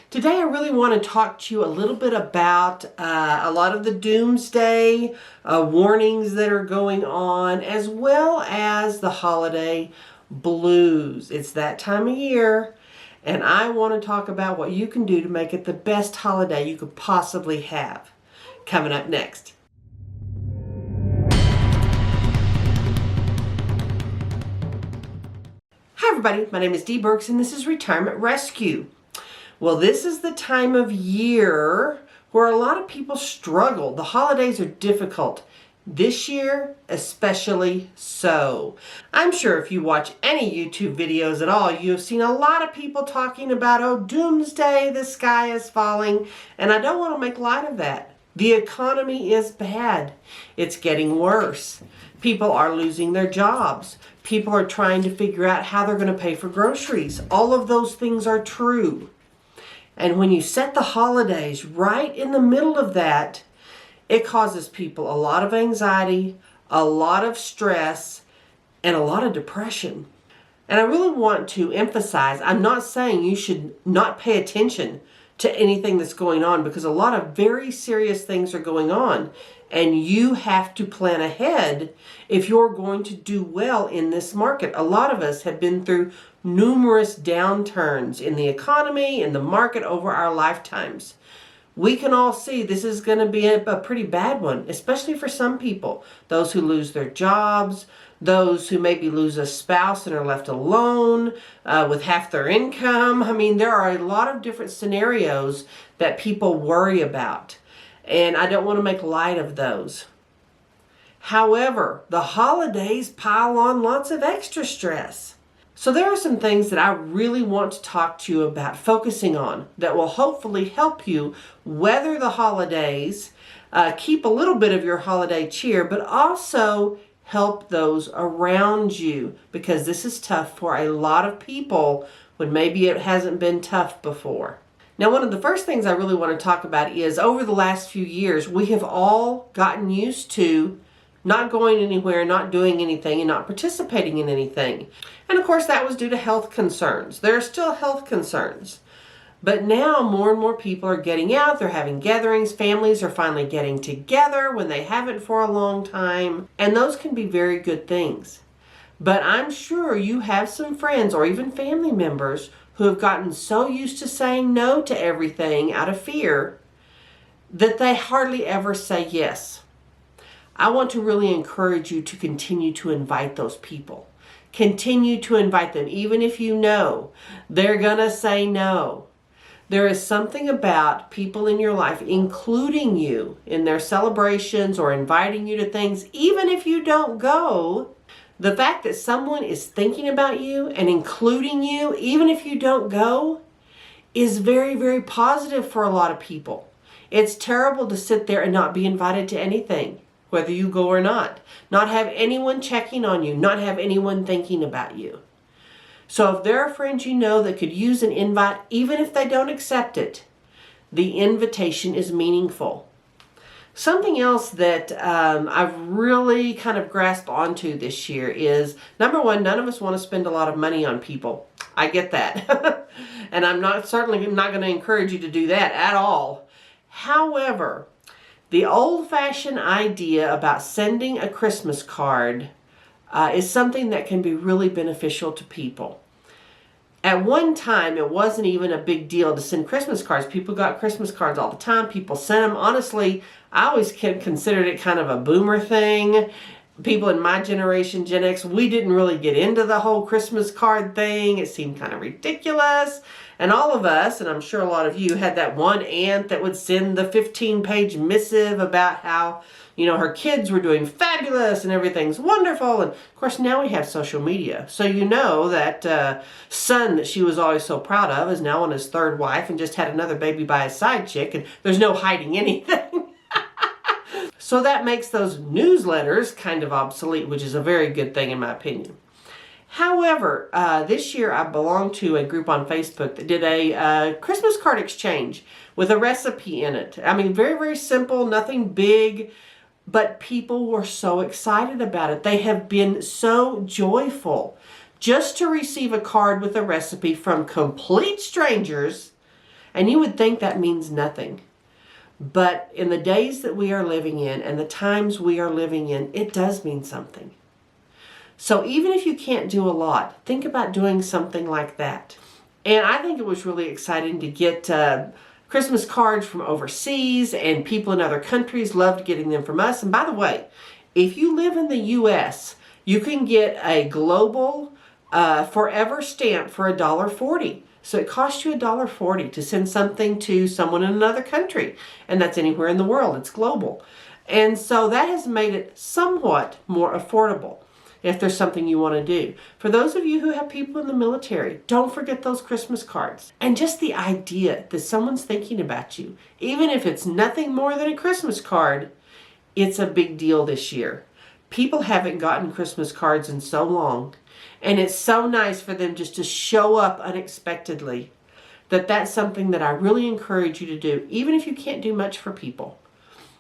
Today I really want to talk to you a little bit about a lot of the doomsday warnings that are going on, as well as the holiday blues. It's that time of year, and I want to talk about what you can do to make it the best holiday you could possibly have. Coming up next. Hi everybody, my name is Dee Burks and this is Retirement Rescue. Well, this is the time of year where a lot of people struggle. The holidays are difficult. This year, especially so. I'm sure if you watch any YouTube videos at all, you have seen a lot of people talking about, oh, doomsday, the sky is falling, and I don't want to make light of that. The economy is bad. It's getting worse. People are losing their jobs. People are trying to figure out how they're going to pay for groceries. All of those things are true. And when you set the holidays right in the middle of that, it causes people a lot of anxiety, a lot of stress, and a lot of depression. And I really want to emphasize, I'm not saying you should not pay attention to anything that's going on, because a lot of very serious things are going on. And you have to plan ahead if you're going to do well in this market. A lot of us have been through numerous downturns in the economy, in the market over our lifetimes. We can all see this is going to be a pretty bad one, especially for some people. Those who lose their jobs, those who maybe lose a spouse and are left alone with half their income. I mean, there are a lot of different scenarios that people worry about. And I don't want to make light of those. However, the holidays pile on lots of extra stress. So there are some things that I really want to talk to you about, focusing on, that will hopefully help you weather the holidays, keep a little bit of your holiday cheer, but also help those around you, because this is tough for a lot of people when maybe it hasn't been tough before. Now, one of the first things I really want to talk about is, over the last few years, we have all gotten used to not going anywhere, not doing anything, and not participating in anything. And of course, that was due to health concerns. There are still health concerns. But now more and more people are getting out, they're having gatherings, families are finally getting together when they haven't for a long time, and those can be very good things. But I'm sure you have some friends or even family members who have gotten so used to saying no to everything out of fear that they hardly ever say yes. I want to really encourage you to continue to invite those people. Continue to invite them, even if you know they're gonna say no. There is something about people in your life, including you, in their celebrations or inviting you to things, even if you don't go. The fact that someone is thinking about you and including you, even if you don't go, is very, very positive for a lot of people. It's terrible to sit there and not be invited to anything, whether you go or not have anyone checking on you, not have anyone thinking about you. So if there are friends you know that could use an invite, even if they don't accept it, the invitation is meaningful. Something else that I've really kind of grasped onto this year is, number one, none of us want to spend a lot of money on people. I get that. And I'm certainly not going to encourage you to do that at all. However, the old-fashioned idea about sending a Christmas card is something that can be really beneficial to people. At one time, it wasn't even a big deal to send Christmas cards. People got Christmas cards all the time. People sent them. Honestly, I always considered it kind of a boomer thing. People in my generation, Gen X, we didn't really get into the whole Christmas card thing. It seemed kind of ridiculous. And all of us, and I'm sure a lot of you, had that one aunt that would send the 15-page missive about how, her kids were doing fabulous and everything's wonderful. And of course, now we have social media. So that son that she was always so proud of is now on his third wife and just had another baby by his side chick, and there's no hiding anything. So that makes those newsletters kind of obsolete, which is a very good thing in my opinion. However, this year I belonged to a group on Facebook that did a Christmas card exchange with a recipe in it. I mean, very, very simple, nothing big, but people were so excited about it. They have been so joyful just to receive a card with a recipe from complete strangers And you would think that means nothing. But in the days that we are living in and the times we are living in, it does mean something. So even if you can't do a lot, think about doing something like that. And I think it was really exciting to get Christmas cards from overseas, and people in other countries loved getting them from us. And by the way, if you live in the U.S., you can get a global forever stamp for $1.40. So it costs you $1.40 to send something to someone in another country. And that's anywhere in the world. It's global. And so that has made it somewhat more affordable if there's something you want to do. For those of you who have people in the military, don't forget those Christmas cards. And just the idea that someone's thinking about you, even if it's nothing more than a Christmas card, it's a big deal this year. People haven't gotten Christmas cards in so long. And it's so nice for them just to show up unexpectedly. That's something that I really encourage you to do, even if you can't do much for people.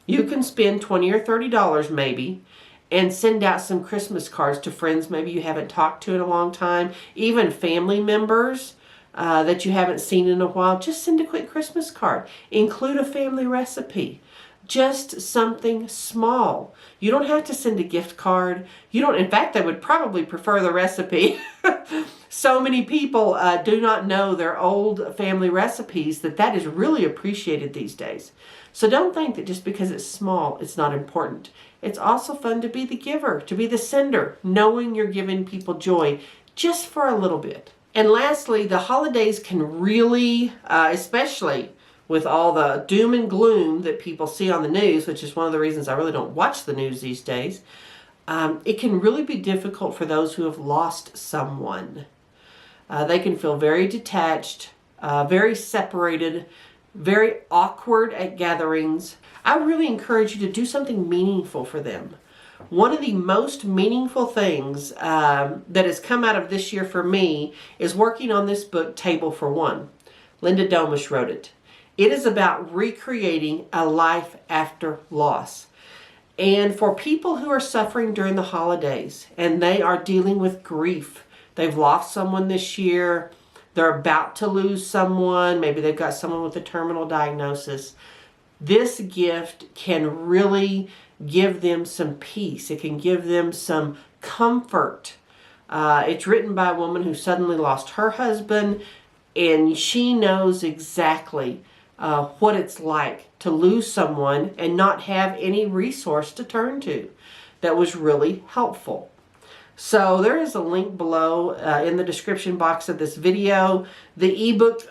You can spend $20 or $30 maybe and send out some Christmas cards to friends maybe you haven't talked to in a long time, even family members that you haven't seen in a while. Just send a quick Christmas card. Include a family recipe. Just something small. You don't have to send a gift card. In fact, I would probably prefer the recipe. So many people do not know their old family recipes that is really appreciated these days. So don't think that just because it's small, it's not important. It's also fun to be the giver, to be the sender, knowing you're giving people joy just for a little bit. And lastly, the holidays can really, especially with all the doom and gloom that people see on the news, which is one of the reasons I really don't watch the news these days, it can really be difficult for those who have lost someone. They can feel very detached, very separated, very awkward at gatherings. I really encourage you to do something meaningful for them. One of the most meaningful things that has come out of this year for me is working on this book, Table for One. Linda Domish wrote it. It is about recreating a life after loss. And for people who are suffering during the holidays and they are dealing with grief, they've lost someone this year, they're about to lose someone, maybe they've got someone with a terminal diagnosis, this gift can really give them some peace. It can give them some comfort. It's written by a woman who suddenly lost her husband, and she knows exactly what it's like to lose someone and not have any resource to turn to. That was really helpful. So there is a link below in the description box of this video. The ebook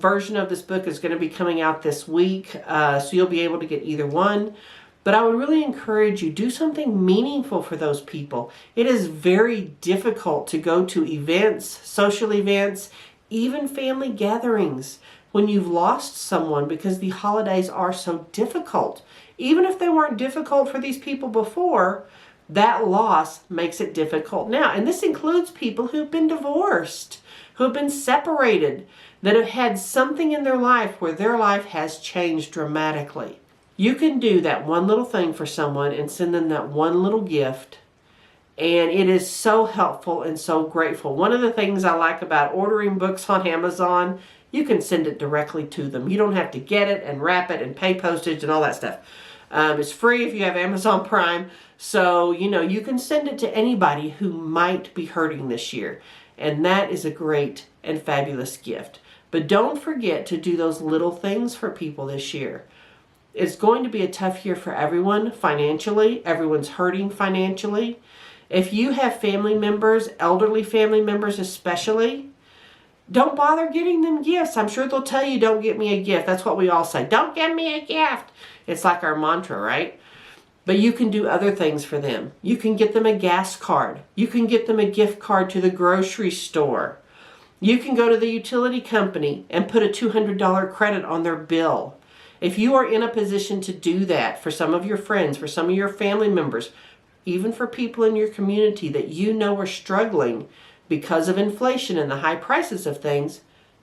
version of this book is going to be coming out this week, so you'll be able to get either one. But I would really encourage you, do something meaningful for those people. It is very difficult to go to events, social events, even family gatherings when you've lost someone, because the holidays are so difficult. Even if they weren't difficult for these people before, that loss makes it difficult now. And this includes people who've been divorced, who have been separated, that have had something in their life where their life has changed dramatically. You can do that one little thing for someone and send them that one little gift. And it is so helpful and so grateful. One of the things I like about ordering books on Amazon, you can send it directly to them. You don't have to get it and wrap it and pay postage and all that stuff. It's free if you have Amazon Prime. So, you can send it to anybody who might be hurting this year. And that is a great and fabulous gift. But don't forget to do those little things for people this year. It's going to be a tough year for everyone financially. Everyone's hurting financially. If you have family members, elderly family members especially, don't bother getting them gifts. I'm sure they'll tell you, don't get me a gift. That's what we all say. Don't get me a gift. It's like our mantra, right? But you can do other things for them. You can get them a gas card. You can get them a gift card to the grocery store. You can go to the utility company and put a $200 credit on their bill. If you are in a position to do that for some of your friends, for some of your family members, even for people in your community that you know are struggling because of inflation and the high prices of things,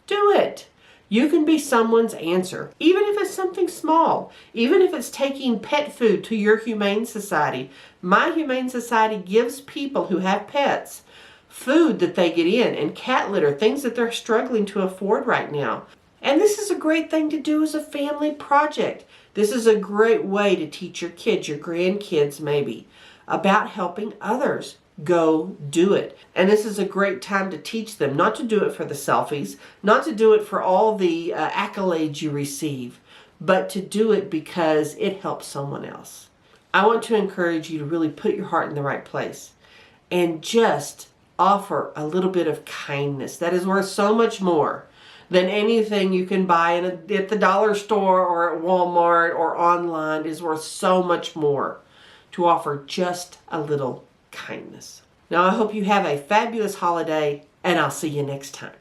do it. You can be someone's answer, even if it's something small, even if it's taking pet food to your Humane Society. My Humane Society gives people who have pets food that they get in and cat litter, things that they're struggling to afford right now. And this is a great thing to do as a family project. This is a great way to teach your kids, your grandkids maybe, about helping others. Go do it. And this is a great time to teach them not to do it for the selfies, not to do it for all the accolades you receive, but to do it because it helps someone else. I want to encourage you to really put your heart in the right place and just offer a little bit of kindness. That is worth so much more than anything you can buy at the dollar store or at Walmart or online. Is worth so much more to offer just a little kindness. Now I hope you have a fabulous holiday, and I'll see you next time.